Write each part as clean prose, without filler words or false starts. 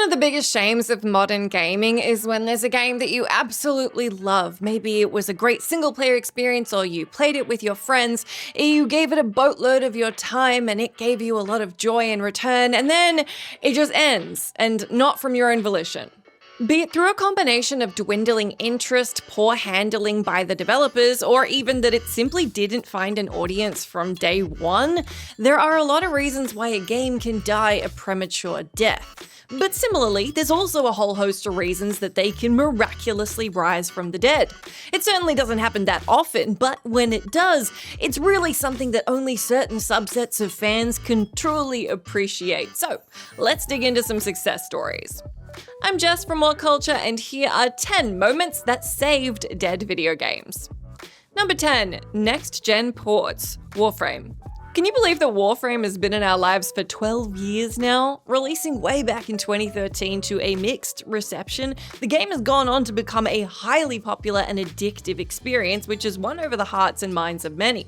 One of the biggest shames of modern gaming is when there's a game that you absolutely love. Maybe it was a great single-player experience, or you played it with your friends, you gave it a boatload of your time and it gave you a lot of joy in return, and then it just ends, and not from your own volition. Be it through a combination of dwindling interest, poor handling by the developers, or even that it simply didn't find an audience from day one, there are a lot of reasons why a game can die a premature death. But similarly, there's also a whole host of reasons that they can miraculously rise from the dead. It certainly doesn't happen that often, but when it does, it's really something that only certain subsets of fans can truly appreciate. So, let's dig into some success stories. I'm Jess from More Culture, and here are 10 moments that saved dead video games. Number 10. Next-gen ports. Warframe. Can you believe that Warframe has been in our lives for 12 years now? Releasing way back in 2013 to a mixed reception, the game has gone on to become a highly popular and addictive experience, which has won over the hearts and minds of many.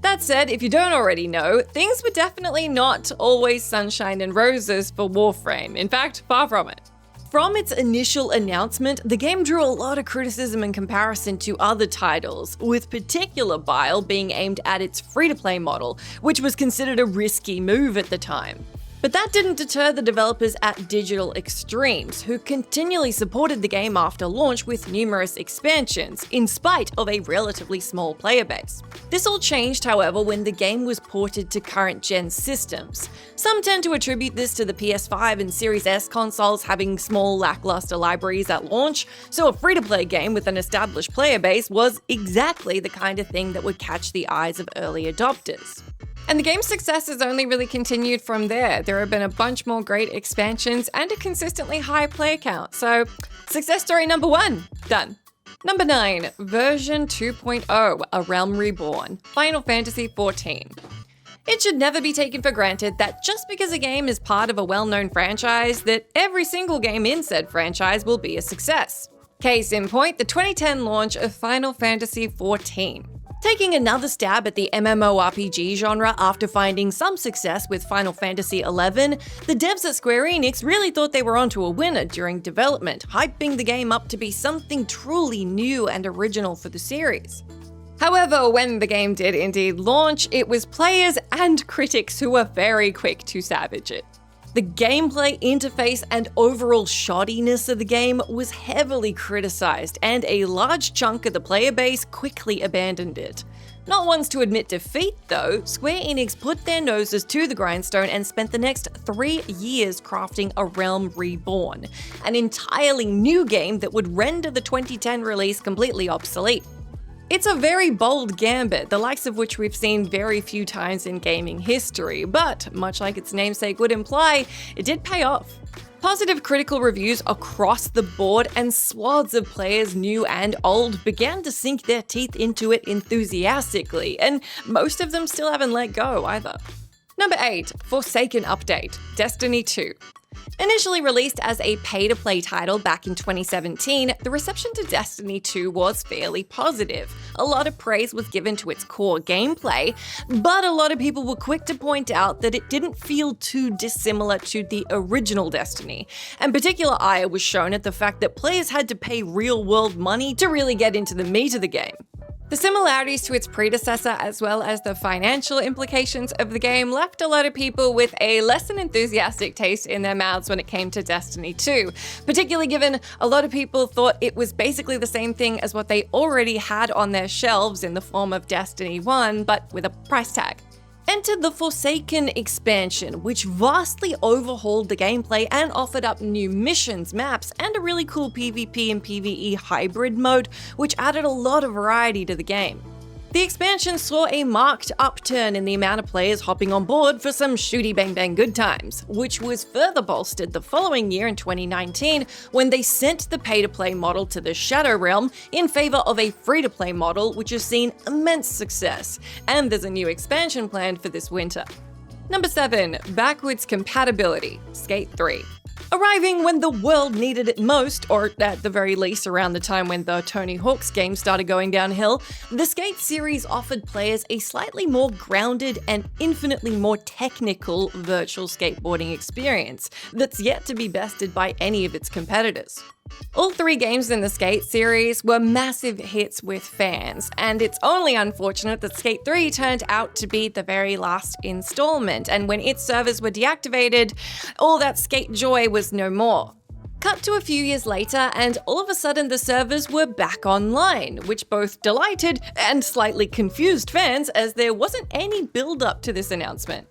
That said, if you don't already know, things were definitely not always sunshine and roses for Warframe. In fact, far from it. From its initial announcement, the game drew a lot of criticism in comparison to other titles, with particular bile being aimed at its free-to-play model, which was considered a risky move at the time. But that didn't deter the developers at Digital Extremes, who continually supported the game after launch with numerous expansions, in spite of a relatively small player base. This all changed, however, when the game was ported to current-gen systems. Some tend to attribute this to the PS5 and Series S consoles having small, lackluster libraries at launch, so a free-to-play game with an established player base was exactly the kind of thing that would catch the eyes of early adopters. And the game's success has only really continued from there. There have been a bunch more great expansions and a consistently high player count. So, success story number 1, done. Number 9, version 2.0, A Realm Reborn, Final Fantasy XIV. It should never be taken for granted that just because a game is part of a well-known franchise, that every single game in said franchise will be a success. Case in point, the 2010 launch of Final Fantasy XIV. Taking another stab at the MMORPG genre after finding some success with Final Fantasy XI, the devs at Square Enix really thought they were onto a winner during development, hyping the game up to be something truly new and original for the series. However, when the game did indeed launch, it was players and critics who were very quick to savage it. The gameplay interface and overall shoddiness of the game was heavily criticized, and a large chunk of the player base quickly abandoned it. Not ones to admit defeat, though, Square Enix put their noses to the grindstone and spent the next 3 years crafting A Realm Reborn, an entirely new game that would render the 2010 release completely obsolete. It's a very bold gambit, the likes of which we've seen very few times in gaming history, but much like its namesake would imply, it did pay off. Positive critical reviews across the board and swaths of players new and old began to sink their teeth into it enthusiastically, and most of them still haven't let go either. Number 8, Forsaken Update, Destiny 2. Initially released as a pay-to-play title back in 2017, the reception to Destiny 2 was fairly positive. A lot of praise was given to its core gameplay, but a lot of people were quick to point out that it didn't feel too dissimilar to the original Destiny. And particular ire was shown at the fact that players had to pay real-world money to really get into the meat of the game. The similarities to its predecessor, as well as the financial implications of the game, left a lot of people with a less than enthusiastic taste in their mouths when it came to Destiny 2, particularly given a lot of people thought it was basically the same thing as what they already had on their shelves in the form of Destiny 1, but with a price tag. Enter the Forsaken expansion, which vastly overhauled the gameplay and offered up new missions, maps, and a really cool PvP and PvE hybrid mode, which added a lot of variety to the game. The expansion saw a marked upturn in the amount of players hopping on board for some shooty bang bang good times, which was further bolstered the following year in 2019 when they sent the pay-to-play model to the Shadow Realm in favor of a free-to-play model, which has seen immense success, and there's a new expansion planned for this winter. Number 7. Backwards compatibility, Skate 3. Arriving when the world needed it most, or at the very least around the time when the Tony Hawk's game started going downhill, the Skate series offered players a slightly more grounded and infinitely more technical virtual skateboarding experience that's yet to be bested by any of its competitors. All 3 games in the Skate series were massive hits with fans, and it's only unfortunate that Skate 3 turned out to be the very last installment, and when its servers were deactivated, all that Skate joy was no more. Cut to a few years later, and all of a sudden the servers were back online, which both delighted and slightly confused fans as there wasn't any build-up to this announcement.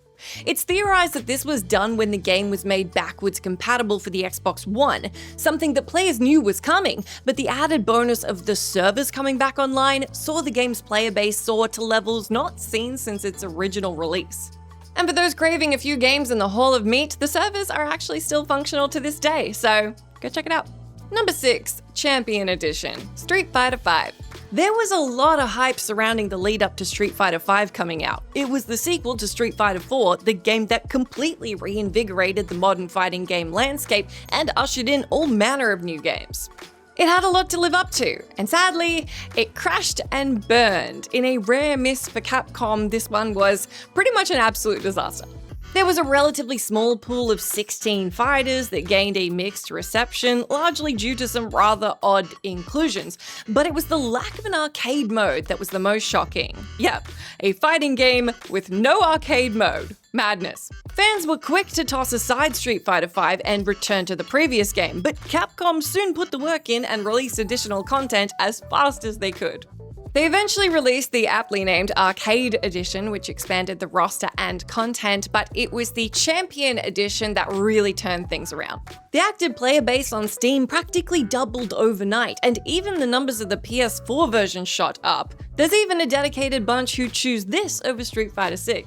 It's theorized that this was done when the game was made backwards compatible for the Xbox One, something that players knew was coming, but the added bonus of the servers coming back online saw the game's player base soar to levels not seen since its original release. And for those craving a few games in the Hall of Meat, the servers are actually still functional to this day, so go check it out. Number 6. Champion Edition, Street Fighter V. There was a lot of hype surrounding the lead up to Street Fighter V coming out. It was the sequel to Street Fighter IV, the game that completely reinvigorated the modern fighting game landscape and ushered in all manner of new games. It had a lot to live up to, and sadly, it crashed and burned. In a rare miss for Capcom, this one was pretty much an absolute disaster. There was a relatively small pool of 16 fighters that gained a mixed reception, largely due to some rather odd inclusions, but it was the lack of an arcade mode that was the most shocking. Yep, a fighting game with no arcade mode. Madness. Fans were quick to toss aside Street Fighter V and return to the previous game, but Capcom soon put the work in and released additional content as fast as they could. They eventually released the aptly named Arcade Edition, which expanded the roster and content, but it was the Champion Edition that really turned things around. The active player base on Steam practically doubled overnight, and even the numbers of the PS4 version shot up. There's even a dedicated bunch who choose this over Street Fighter VI.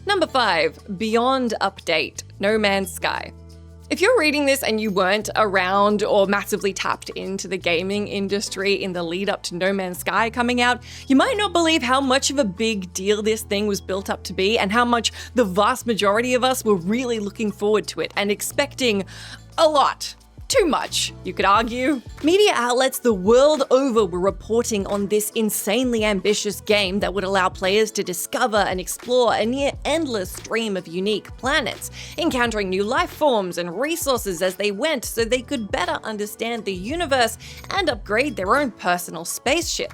Number 5. Beyond Update, No Man's Sky. If you're reading this and you weren't around or massively tapped into the gaming industry in the lead up to No Man's Sky coming out, you might not believe how much of a big deal this thing was built up to be and how much the vast majority of us were really looking forward to it and expecting a lot. Too much, you could argue. Media outlets the world over were reporting on this insanely ambitious game that would allow players to discover and explore a near endless stream of unique planets, encountering new life forms and resources as they went so they could better understand the universe and upgrade their own personal spaceship.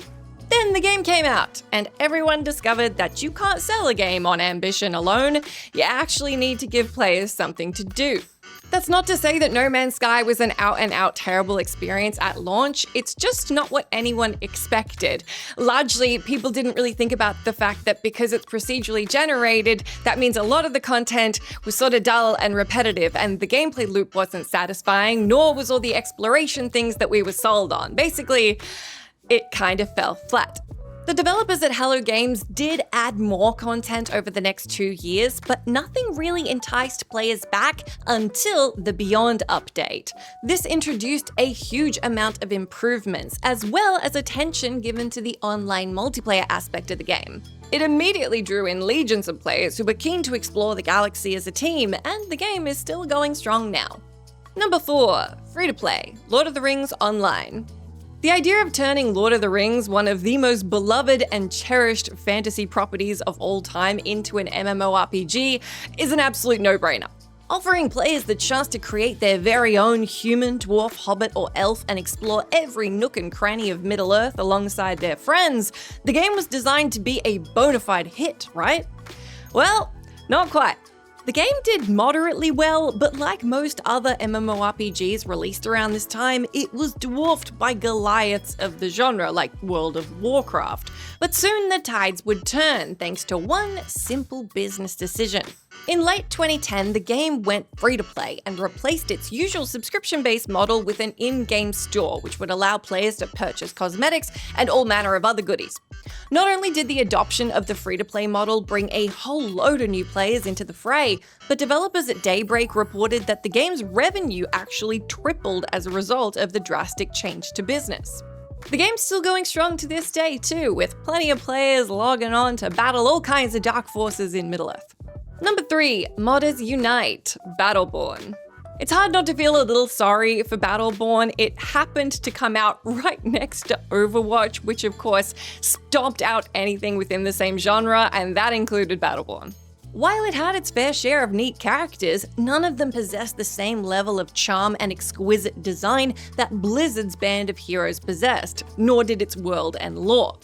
Then the game came out, and everyone discovered that you can't sell a game on ambition alone, you actually need to give players something to do. That's not to say that No Man's Sky was an out-and-out terrible experience at launch, it's just not what anyone expected. Largely, people didn't really think about the fact that because it's procedurally generated, that means a lot of the content was sort of dull and repetitive, and the gameplay loop wasn't satisfying, nor was all the exploration things that we were sold on. Basically, it kind of fell flat. The developers at Hello Games did add more content over the next 2 years, but nothing really enticed players back until the Beyond update. This introduced a huge amount of improvements, as well as attention given to the online multiplayer aspect of the game. It immediately drew in legions of players who were keen to explore the galaxy as a team, and the game is still going strong now. Number 4. Free-to-play, Lord of the Rings Online. The idea of turning Lord of the Rings, one of the most beloved and cherished fantasy properties of all time, into an MMORPG is an absolute no-brainer. Offering players the chance to create their very own human, dwarf, hobbit, or elf and explore every nook and cranny of Middle-earth alongside their friends, the game was designed to be a bona fide hit, right? Well, not quite. The game did moderately well, but like most other MMORPGs released around this time, it was dwarfed by Goliaths of the genre, like World of Warcraft. But soon the tides would turn, thanks to one simple business decision. In late 2010, the game went free-to-play and replaced its usual subscription-based model with an in-game store, which would allow players to purchase cosmetics and all manner of other goodies. Not only did the adoption of the free-to-play model bring a whole load of new players into the fray, but developers at Daybreak reported that the game's revenue actually tripled as a result of the drastic change to business. The game's still going strong to this day too, with plenty of players logging on to battle all kinds of dark forces in Middle-earth. Number 3, modders unite, Battleborn. It's hard not to feel a little sorry for Battleborn. It happened to come out right next to Overwatch, which of course stomped out anything within the same genre, and that included Battleborn. While it had its fair share of neat characters, none of them possessed the same level of charm and exquisite design that Blizzard's Band of Heroes possessed, nor did its world and lore.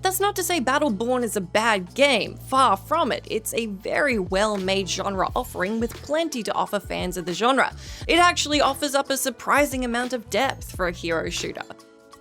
That's not to say Battleborn is a bad game, far from it. It's a very well-made genre offering with plenty to offer fans of the genre. It actually offers up a surprising amount of depth for a hero shooter.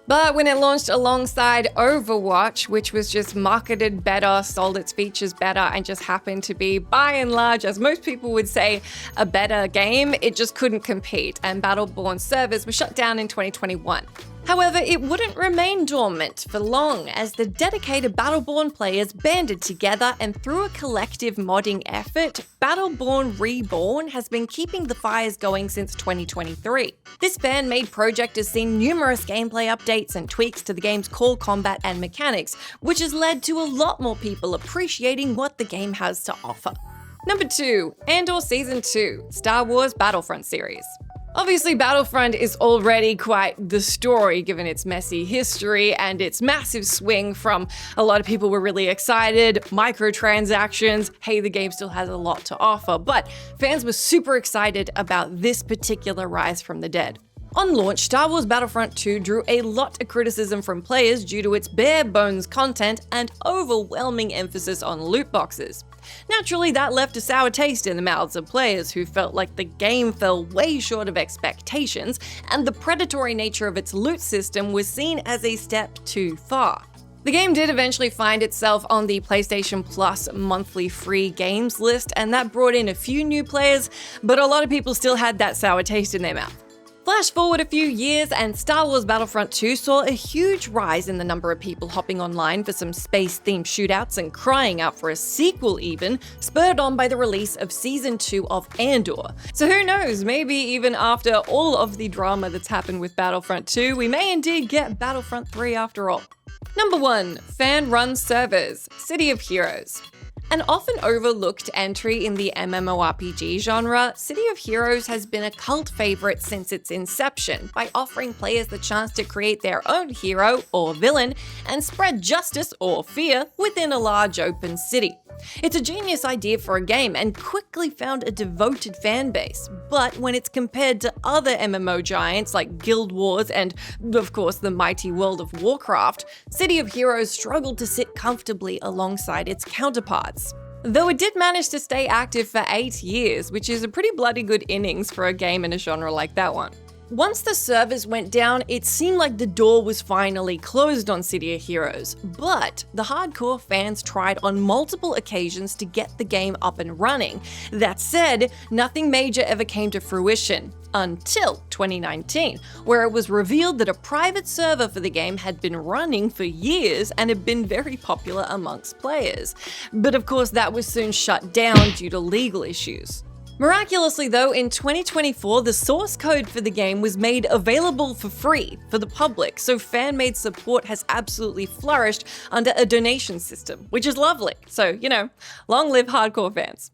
But when it launched alongside Overwatch, which was just marketed better, sold its features better, and just happened to be, by and large, as most people would say, a better game, it just couldn't compete, and Battleborn's servers were shut down in 2021. However, it wouldn't remain dormant for long, as the dedicated Battleborn players banded together, and through a collective modding effort, Battleborn Reborn has been keeping the fires going since 2023. This fan-made project has seen numerous gameplay updates and tweaks to the game's core combat and mechanics, which has led to a lot more people appreciating what the game has to offer. Number 2, Andor Season 2, Star Wars Battlefront series. Obviously, Battlefront is already quite the story given its messy history and its massive swing from a lot of people were really excited, microtransactions, hey, the game still has a lot to offer, but fans were super excited about this particular rise from the dead. On launch, Star Wars Battlefront 2 drew a lot of criticism from players due to its bare-bones content and overwhelming emphasis on loot boxes. Naturally, that left a sour taste in the mouths of players who felt like the game fell way short of expectations, and the predatory nature of its loot system was seen as a step too far. The game did eventually find itself on the PlayStation Plus monthly free games list, and that brought in a few new players, but a lot of people still had that sour taste in their mouth. Flash forward a few years and Star Wars Battlefront 2 saw a huge rise in the number of people hopping online for some space-themed shootouts and crying out for a sequel even, spurred on by the release of Season 2 of Andor. So who knows, maybe even after all of the drama that's happened with Battlefront 2, we may indeed get Battlefront 3 after all. Number 1, fan-run servers, City of Heroes. An often overlooked entry in the MMORPG genre, City of Heroes has been a cult favorite since its inception by offering players the chance to create their own hero or villain and spread justice or fear within a large open city. It's a genius idea for a game and quickly found a devoted fan base, but when it's compared to other MMO giants like Guild Wars and, of course, the mighty world of Warcraft, City of Heroes struggled to sit comfortably alongside its counterparts. Though it did manage to stay active for 8 years, which is a pretty bloody good innings for a game in a genre like that one. Once the servers went down, it seemed like the door was finally closed on City of Heroes, but the hardcore fans tried on multiple occasions to get the game up and running. That said, nothing major ever came to fruition, until 2019, where it was revealed that a private server for the game had been running for years and had been very popular amongst players. But of course that was soon shut down due to legal issues. Miraculously though, in 2024, the source code for the game was made available for free for the public, so fan-made support has absolutely flourished under a donation system, which is lovely. So, long live hardcore fans.